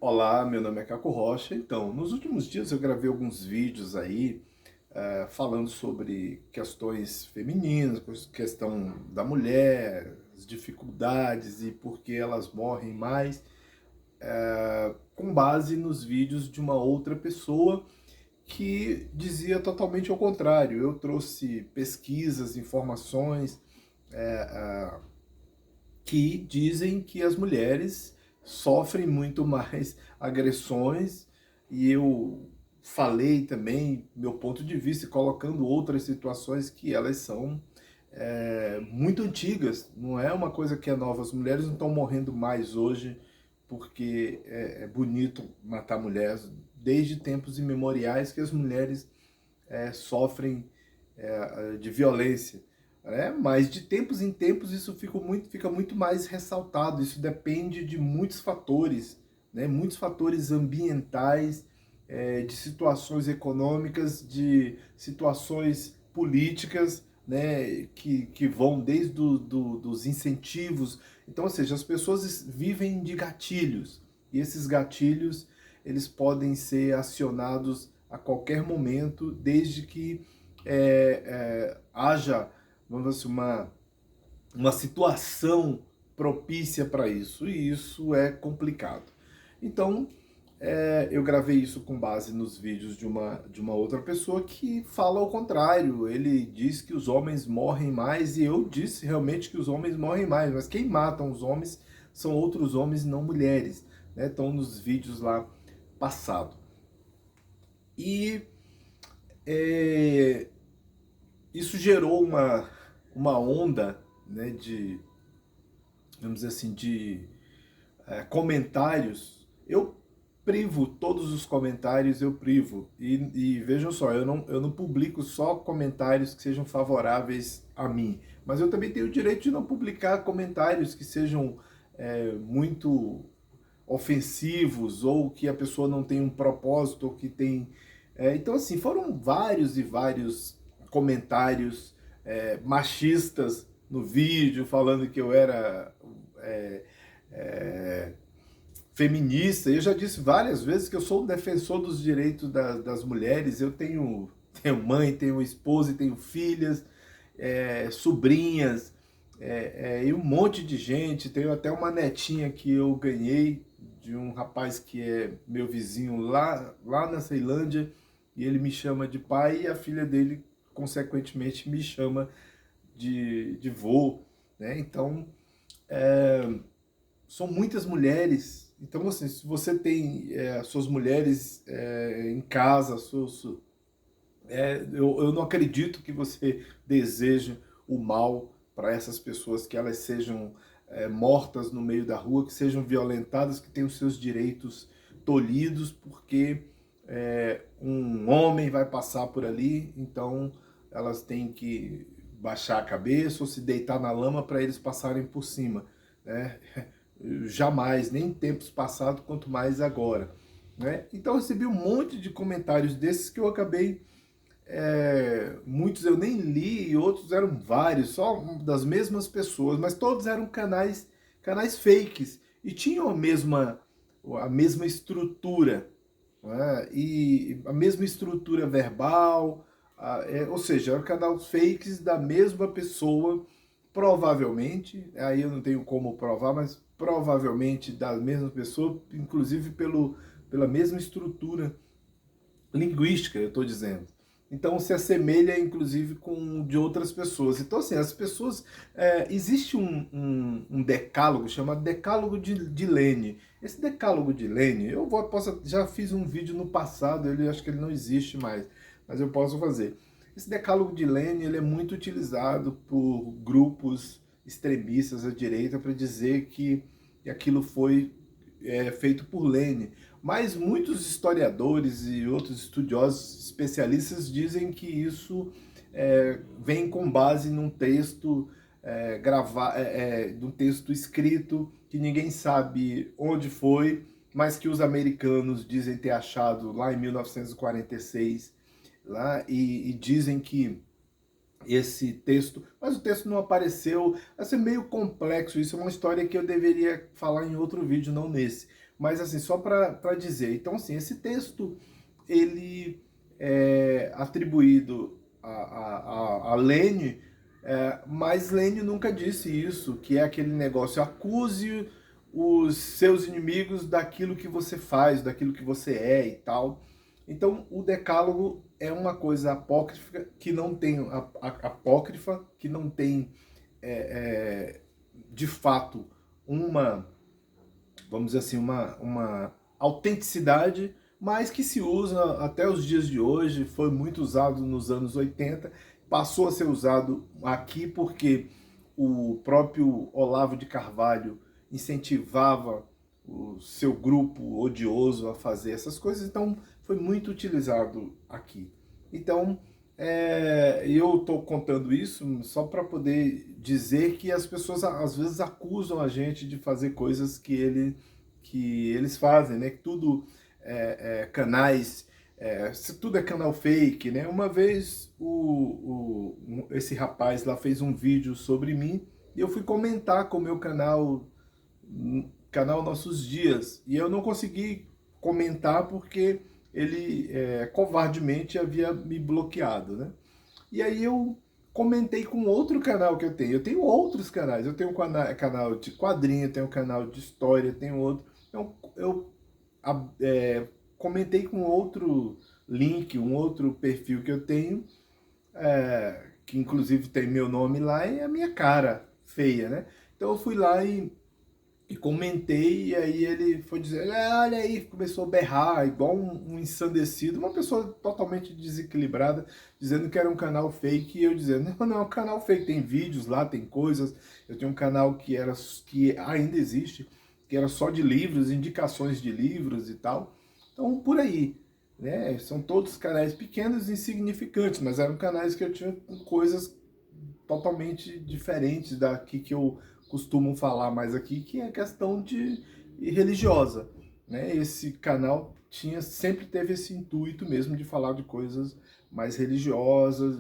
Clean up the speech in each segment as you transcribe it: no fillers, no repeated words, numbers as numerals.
Olá, meu nome é Caco Rocha. Então, nos últimos dias eu gravei alguns vídeos aí falando sobre questões femininas, questão da mulher, as dificuldades e por que elas morrem mais, com base nos vídeos de uma outra pessoa que dizia totalmente ao contrário. Eu trouxe pesquisas, informações que dizem que as mulheres sofrem muito mais agressões, e eu falei também meu ponto de vista, colocando outras situações que elas são muito antigas, não é uma coisa que é nova. As mulheres não estão morrendo mais hoje porque é bonito matar mulheres. Desde tempos imemoriais que as mulheres sofrem de violência. Mas de tempos em tempos isso fica muito mais ressaltado. Isso depende de muitos fatores, né? Muitos fatores ambientais, de situações econômicas, de situações políticas, né? Que vão desde dos incentivos. Então, ou seja, as pessoas vivem de gatilhos, e esses gatilhos eles podem ser acionados a qualquer momento, desde que haja, vamos dizer, uma situação propícia para isso, e isso é complicado. Então, eu gravei isso com base nos vídeos de uma outra pessoa que fala ao contrário. Ele diz que os homens morrem mais, e eu disse realmente que os homens morrem mais, mas quem matam os homens são outros homens, não mulheres, né? Estão nos vídeos lá passado. E é, isso gerou uma onda, né, de, vamos dizer assim, de comentários. Eu privo todos os comentários, eu privo. E vejam só, eu não publico só comentários que sejam favoráveis a mim, mas eu também tenho o direito de não publicar comentários que sejam muito ofensivos, ou que a pessoa não tem um propósito, ou que tem... então, assim, foram vários e vários comentários machistas no vídeo, falando que eu era é, é, feminista. Eu já disse várias vezes que eu sou um defensor dos direitos das mulheres. Eu tenho mãe, tenho esposa e tenho filhas, sobrinhas, e um monte de gente. Tenho até uma netinha que eu ganhei de um rapaz que é meu vizinho lá na Ceilândia, e ele me chama de pai, e a filha dele, consequentemente, me chama de vô, né? Então, são muitas mulheres. Então, assim, se você tem suas mulheres em casa, eu não acredito que você deseje o mal para essas pessoas, que elas sejam mortas no meio da rua, que sejam violentadas, que tenham seus direitos tolhidos, porque um homem vai passar por ali. Então elas têm que baixar a cabeça ou se deitar na lama para eles passarem por cima, né? Jamais, nem em tempos passados, quanto mais agora, né? Então eu recebi um monte de comentários desses que eu acabei, muitos eu nem li, e outros eram vários, só das mesmas pessoas, mas todos eram canais fakes, e tinham a mesma estrutura, né? E a mesma estrutura verbal, ou seja, eram canais fakes da mesma pessoa, provavelmente. Aí eu não tenho como provar, mas provavelmente da mesma pessoa, inclusive pela mesma estrutura linguística, eu estou dizendo. Então se assemelha, inclusive, com de outras pessoas. Então, assim, as pessoas... existe um decálogo chamado Decálogo de Lene. Esse Decálogo de Lene, já fiz um vídeo no passado, acho que ele não existe mais, mas eu posso fazer. Esse Decálogo de Lene, ele é muito utilizado por grupos extremistas à direita para dizer que aquilo foi feito por Lene. Mas muitos historiadores e outros estudiosos especialistas dizem que isso vem com base num texto num texto escrito, que ninguém sabe onde foi, mas que os americanos dizem ter achado lá em 1946, lá, e dizem que esse texto, mas o texto não apareceu, vai ser meio complexo, isso é uma história que eu deveria falar em outro vídeo, não nesse. Mas assim, só para dizer, então assim, esse texto, ele é atribuído a Lênin, mas Lênin nunca disse isso, que é aquele negócio, acuse os seus inimigos daquilo que você faz, daquilo que você é e tal. Então, o decálogo é uma coisa apócrifa que não tem, apócrifa, que não tem de fato, uma, vamos dizer assim, uma autenticidade, mas que se usa até os dias de hoje, foi muito usado nos anos 80, passou a ser usado aqui porque o próprio Olavo de Carvalho incentivava o seu grupo odioso a fazer essas coisas, então foi muito utilizado aqui. Então, eu estou contando isso só para poder dizer que as pessoas às vezes acusam a gente de fazer coisas que eles fazem, né? Que tudo canais, tudo é canal fake, né? Uma vez esse rapaz lá fez um vídeo sobre mim e eu fui comentar com o meu canal Nossos Dias, e eu não consegui comentar porque ele covardemente havia me bloqueado, né? E aí eu comentei com outro canal que eu tenho. Eu tenho outros canais. Eu tenho um canal de quadrinho, tenho um canal de história, tenho outro. Então eu comentei com outro link, um outro perfil que eu tenho, que inclusive tem meu nome lá e a minha cara feia, né? Então eu fui lá e comentei, e aí ele foi dizer, olha aí, começou a berrar, igual um ensandecido, uma pessoa totalmente desequilibrada, dizendo que era um canal fake, e eu dizendo, não, não é um canal fake, tem vídeos lá, tem coisas, eu tenho um canal que ainda existe, que era só de livros, indicações de livros e tal, então por aí, né, são todos canais pequenos e insignificantes, mas eram canais que eu tinha coisas totalmente diferentes daqui que eu costumo falar mais aqui, que é a questão de religiosa, né? Esse canal sempre teve esse intuito mesmo de falar de coisas mais religiosas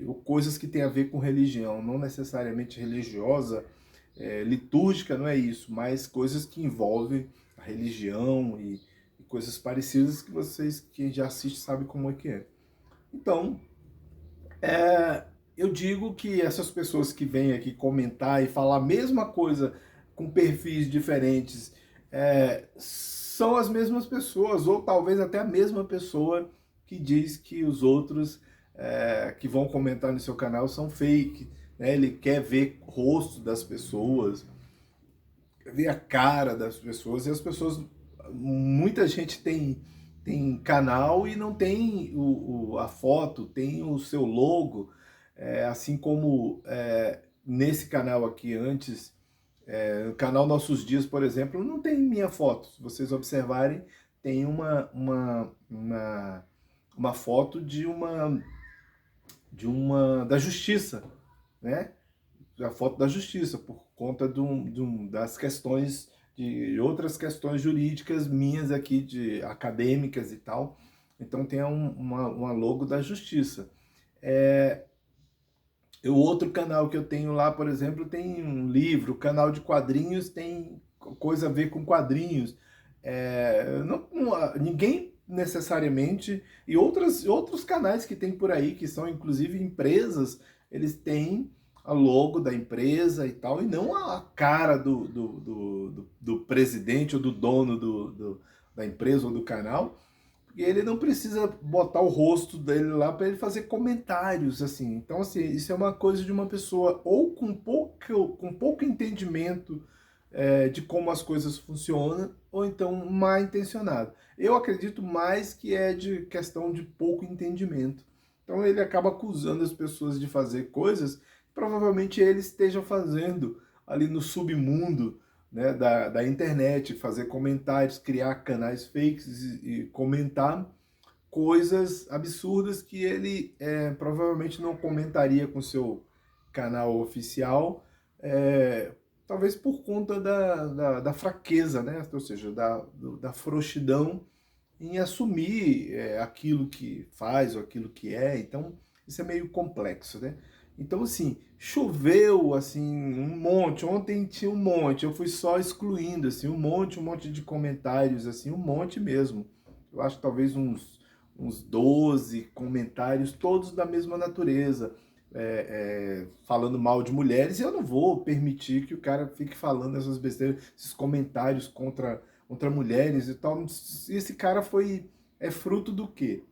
ou coisas que têm a ver com religião, não necessariamente religiosa, litúrgica, não é isso, mas coisas que envolvem a religião e coisas parecidas que vocês que já assistem sabem como é que é. Então, eu digo que essas pessoas que vêm aqui comentar e falar a mesma coisa com perfis diferentes são as mesmas pessoas, ou talvez até a mesma pessoa que diz que os outros que vão comentar no seu canal são fake, né? Ele quer ver o rosto das pessoas, ver a cara das pessoas, e as pessoas, muita gente tem canal e não tem a foto, tem o seu logo, assim como nesse canal aqui antes, no canal Nossos Dias, por exemplo, não tem minha foto. Se vocês observarem, tem uma foto da Justiça, né? A foto da Justiça, por conta das questões, de outras questões jurídicas minhas aqui, acadêmicas e tal. Então tem uma logo da Justiça. O outro canal que eu tenho lá, por exemplo, tem um livro, canal de quadrinhos tem coisa a ver com quadrinhos. Ninguém necessariamente, e outros canais que tem por aí, que são inclusive empresas, eles têm a logo da empresa e tal, e não a cara do presidente ou do dono da empresa ou do canal, porque ele não precisa botar o rosto dele lá para ele fazer comentários, assim. Então, assim, isso é uma coisa de uma pessoa ou com pouco entendimento de como as coisas funcionam, ou então mal intencionado. Eu acredito mais que é de questão de pouco entendimento. Então ele acaba acusando as pessoas de fazer coisas que provavelmente eles estejam fazendo ali no submundo, né, da internet, fazer comentários, criar canais fakes e comentar coisas absurdas que ele provavelmente não comentaria com seu canal oficial, talvez por conta da fraqueza, né? Ou seja, da frouxidão em assumir aquilo que faz ou aquilo que é. Então, isso é meio complexo, né? Então, assim, choveu, assim, um monte. Ontem tinha um monte. Eu fui só excluindo, assim, um monte de comentários, assim, um monte mesmo. Eu acho que talvez uns 12 comentários, todos da mesma natureza, falando mal de mulheres. E eu não vou permitir que o cara fique falando essas besteiras, esses comentários contra mulheres e tal. Esse cara é fruto do quê?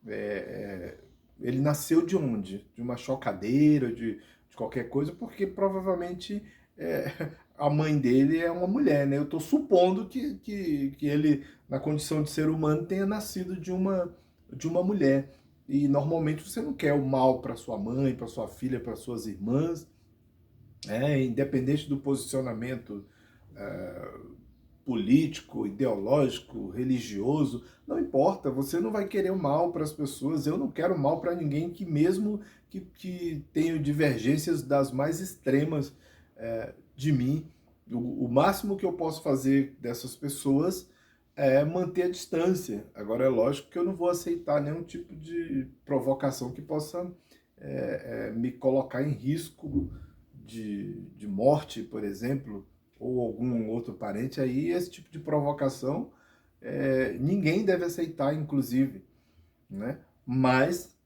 É, ele nasceu de onde? De uma chocadeira, de qualquer coisa, porque provavelmente é, a mãe dele é uma mulher, né? Eu estou supondo que ele, na condição de ser humano, tenha nascido de uma mulher. E normalmente você não quer o mal para sua mãe, para sua filha, para suas irmãs, independente do posicionamento é, político, ideológico, religioso, não importa, você não vai querer o mal para as pessoas, eu não quero mal para ninguém, que mesmo que tenha divergências das mais extremas de mim, o máximo que eu posso fazer dessas pessoas é manter a distância. Agora é lógico que eu não vou aceitar nenhum tipo de provocação que possa me colocar em risco de morte, por exemplo, ou algum outro parente. Aí esse tipo de provocação ninguém deve aceitar, inclusive, né? Mas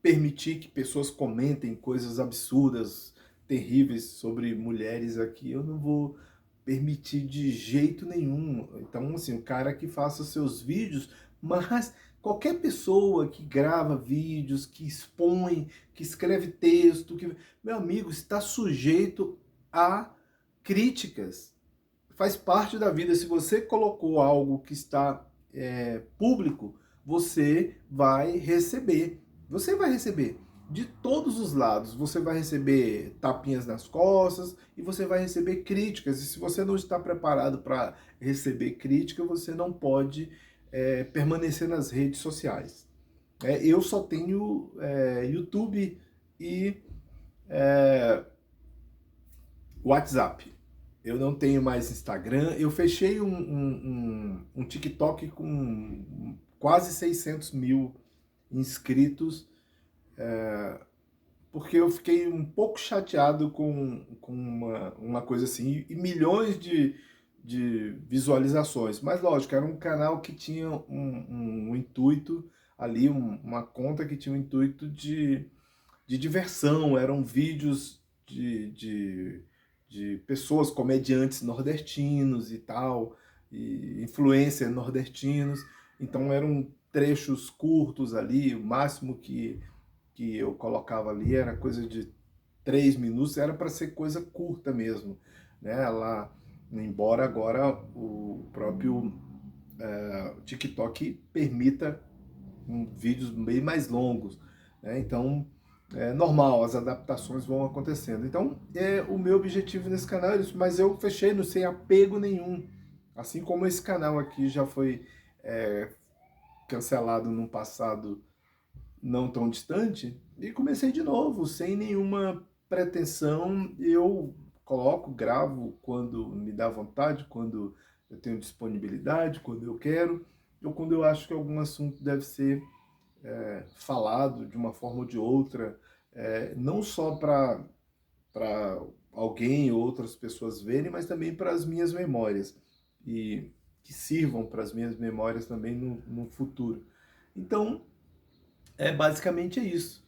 permitir que pessoas comentem coisas absurdas, terríveis sobre mulheres aqui, eu não vou permitir de jeito nenhum. Então, assim, o cara que faça seus vídeos, mas qualquer pessoa que grava vídeos, que expõe, que escreve texto, meu amigo, está sujeito a críticas. Faz parte da vida. Se você colocou algo que está público, você vai receber. Você vai receber de todos os lados. Você vai receber tapinhas nas costas e você vai receber críticas. E se você não está preparado para receber crítica, você não pode permanecer nas redes sociais. Eu só tenho YouTube e WhatsApp. Eu não tenho mais Instagram. Eu fechei um TikTok com quase 600 mil inscritos, porque eu fiquei um pouco chateado com uma coisa assim, e milhões de visualizações. Mas lógico, era um canal que tinha um intuito ali, uma conta que tinha um intuito de diversão, eram vídeos de pessoas, comediantes nordestinos e tal, e influencers nordestinos, então eram trechos curtos ali, o máximo que eu colocava ali era coisa de 3 minutos, era para ser coisa curta mesmo, né? Lá, embora agora o próprio TikTok permita vídeos bem mais longos, né? Então é normal, as adaptações vão acontecendo. Então o meu objetivo nesse canal é isso, mas eu fechei no sem apego nenhum, assim como esse canal aqui já foi cancelado num passado não tão distante, e comecei de novo, sem nenhuma pretensão. Eu coloco, gravo quando me dá vontade, quando eu tenho disponibilidade, quando eu quero, ou quando eu acho que algum assunto deve ser falado de uma forma ou de outra, não só para alguém ou outras pessoas verem, mas também para as minhas memórias, e que sirvam para as minhas memórias também no futuro. Então, basicamente é isso.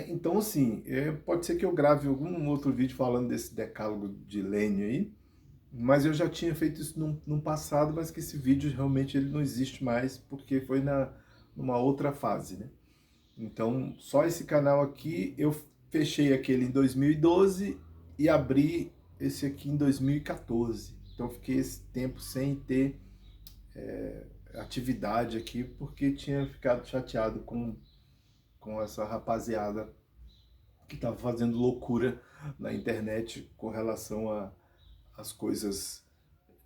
Então, assim, pode ser que eu grave algum outro vídeo falando desse decálogo de Lênin aí, mas eu já tinha feito isso no passado, mas que esse vídeo realmente ele não existe mais, porque foi numa outra fase, né? Então, só esse canal aqui, eu fechei aquele em 2012 e abri esse aqui em 2014. Então, fiquei esse tempo sem ter atividade aqui, porque tinha ficado chateado com essa rapaziada que estava fazendo loucura na internet com relação às coisas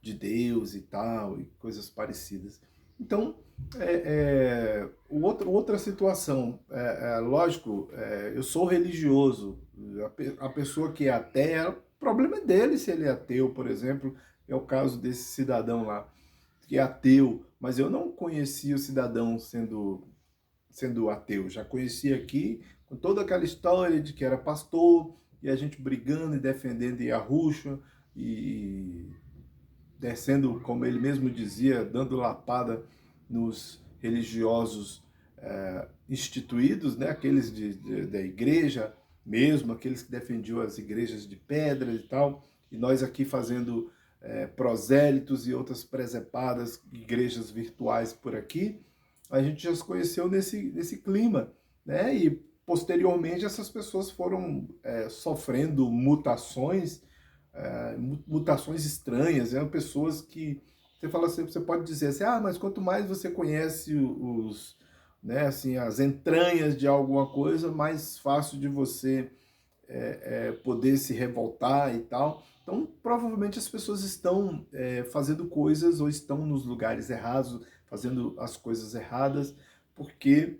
de Deus e tal, e coisas parecidas. Então, outra situação, lógico, eu sou religioso, a pessoa que é ateia, o problema é dele se ele é ateu, por exemplo, é o caso desse cidadão lá, que é ateu, mas eu não conheci o cidadão sendo ateu, já conhecia aqui, com toda aquela história de que era pastor, e a gente brigando e defendendo Yahushua, e descendo, como ele mesmo dizia, dando lapada nos religiosos instituídos, né? Aqueles da igreja mesmo, aqueles que defendiam as igrejas de pedra e tal, e nós aqui fazendo prosélitos e outras presepadas, igrejas virtuais por aqui. A gente já se conheceu nesse clima, né? E posteriormente essas pessoas foram sofrendo mutações estranhas, pessoas que você fala assim, você pode dizer assim, mas quanto mais você conhece né, assim, as entranhas de alguma coisa, mais fácil de você poder se revoltar e tal. Então, provavelmente as pessoas estão fazendo coisas ou estão nos lugares errados, fazendo as coisas erradas, porque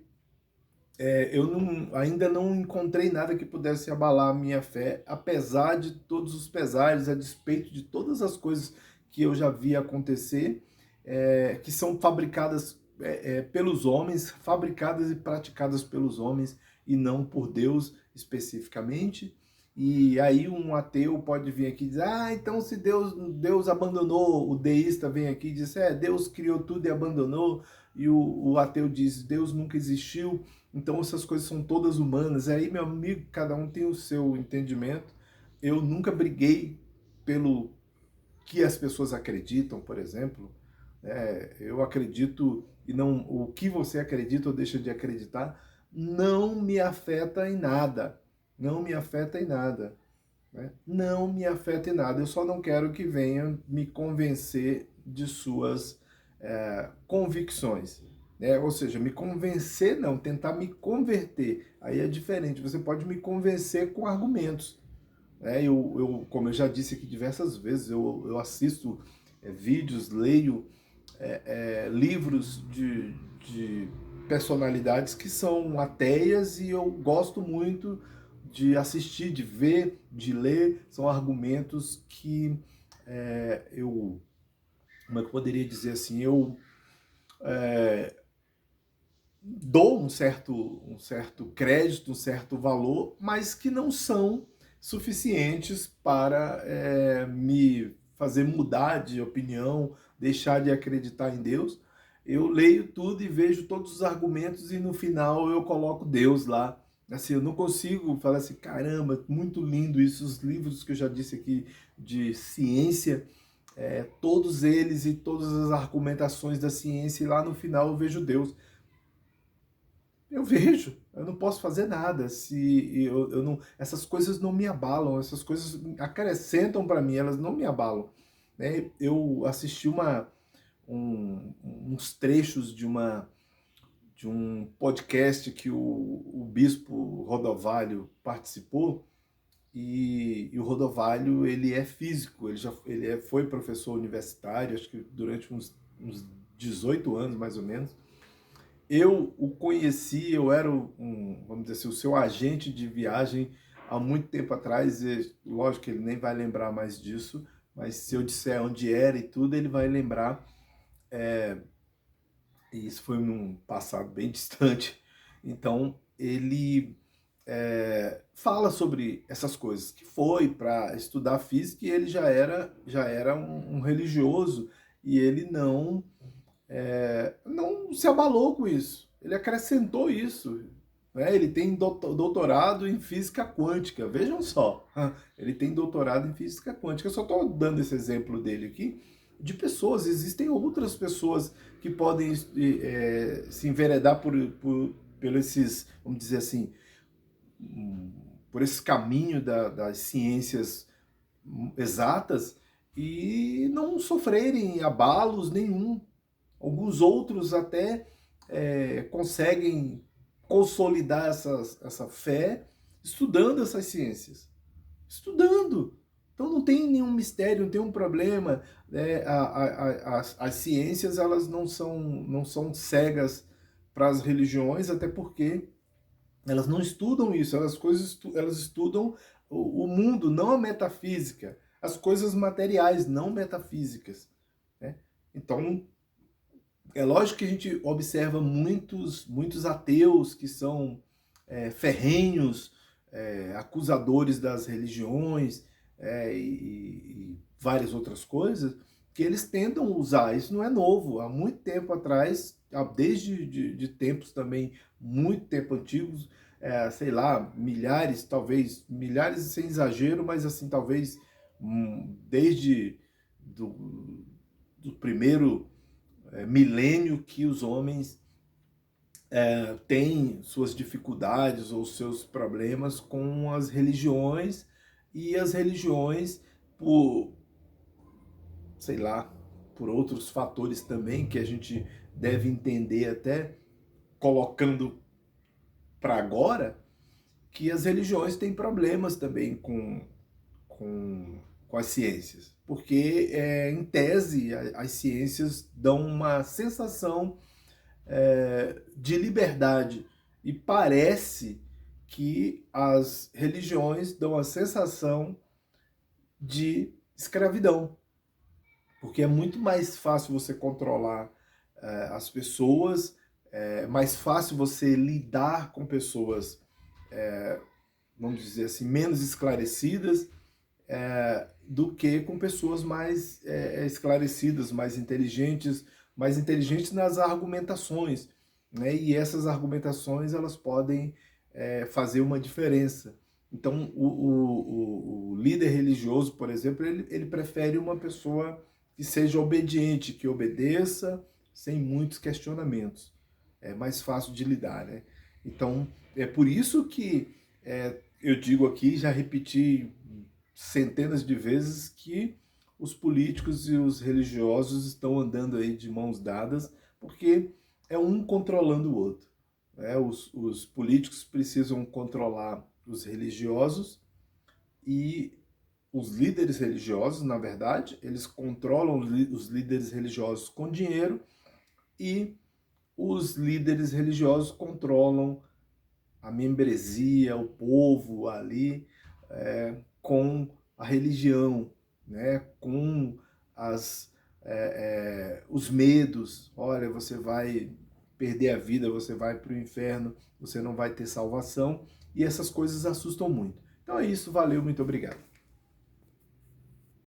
ainda não encontrei nada que pudesse abalar a minha fé, apesar de todos os pesares, a despeito de todas as coisas que eu já vi acontecer, que são fabricadas pelos homens, fabricadas e praticadas pelos homens, e não por Deus especificamente. E aí um ateu pode vir aqui e dizer, então se Deus abandonou, o deísta vem aqui e diz, Deus criou tudo e abandonou, e o ateu diz, Deus nunca existiu, então essas coisas são todas humanas. Aí, meu amigo, cada um tem o seu entendimento. Eu nunca briguei pelo que as pessoas acreditam, por exemplo. Eu acredito, e não o que você acredita ou deixa de acreditar, não me afeta em nada. Não me afeta em nada. Né? Não me afeta em nada. Eu só não quero que venha me convencer de suas convicções. Ou seja, me convencer não, tentar me converter. Aí é diferente. Você pode me convencer com argumentos. Como eu já disse aqui diversas vezes, eu assisto vídeos, leio livros de personalidades que são ateias e eu gosto muito de assistir, de ver, de ler. São argumentos que como é que eu poderia dizer assim, eu dou um certo crédito, um certo valor, mas que não são suficientes para me fazer mudar de opinião, deixar de acreditar em Deus. Eu leio tudo e vejo todos os argumentos e no final eu coloco Deus lá. Assim, eu não consigo falar assim, caramba, muito lindo isso, os livros que eu já disse aqui de ciência, todos eles e todas as argumentações da ciência, e lá no final eu vejo Deus. Eu vejo, eu não posso fazer nada se eu não, essas coisas não me abalam, essas coisas acrescentam para mim, elas não me abalam. Né? Eu assisti uns trechos de um podcast que o bispo Rodovalho participou, e o Rodovalho ele é físico, foi professor universitário, acho que durante uns 18 anos mais ou menos. Eu o conheci, eu era vamos dizer assim, o seu agente de viagem há muito tempo atrás, e lógico que ele nem vai lembrar mais disso, mas se eu disser onde era e tudo, ele vai lembrar. E isso foi num passado bem distante. Então, ele fala sobre essas coisas, que foi para estudar física e ele já era um religioso, e ele não se abalou com isso. Ele acrescentou isso. Né? Ele tem doutorado em física quântica. Vejam só. Ele tem doutorado em física quântica. Eu só estou dando esse exemplo dele aqui de pessoas. Existem outras pessoas que podem se enveredar por esses, vamos dizer assim, por esse caminho das ciências exatas e não sofrerem abalos nenhum. Alguns outros até conseguem consolidar essa fé estudando essas ciências. Estudando. Então não tem nenhum mistério, não tem um problema. Né? As ciências elas não são cegas para as religiões, até porque elas não estudam isso. Elas estudam o mundo, não a metafísica. As coisas materiais, não metafísicas. Né? Então, É lógico que a gente observa muitos ateus que são ferrenhos, acusadores das religiões e várias outras coisas, que eles tentam usar. Isso não é novo. Há muito tempo atrás, desde de tempos também, muito tempo antigos, sei lá, milhares, talvez, milhares sem exagero, mas assim, talvez desde do primeiro milênio que os homens têm suas dificuldades ou seus problemas com as religiões, e as religiões, por, sei lá, por outros fatores também que a gente deve entender, até colocando para agora, que as religiões têm problemas também com as ciências, porque em tese as ciências dão uma sensação de liberdade, e parece que as religiões dão a sensação de escravidão, porque é muito mais fácil você controlar as pessoas, é mais fácil você lidar com pessoas, vamos dizer assim, menos esclarecidas, do que com pessoas mais esclarecidas, mais inteligentes nas argumentações, né? E essas argumentações elas podem fazer uma diferença. Então, o líder religioso, por exemplo, ele prefere uma pessoa que seja obediente, que obedeça sem muitos questionamentos. É mais fácil de lidar, né? Então, é por isso que eu digo aqui, já repeti centenas de vezes, que os políticos e os religiosos estão andando aí de mãos dadas, porque é um controlando o outro. Os políticos precisam controlar os religiosos, e os líderes religiosos, na verdade, eles controlam os líderes religiosos com dinheiro, e os líderes religiosos controlam a membresia, o povo ali, com a religião, né? Com os medos. Olha, você vai perder a vida, você vai para o inferno, você não vai ter salvação, e essas coisas assustam muito. Então é isso, valeu, muito obrigado.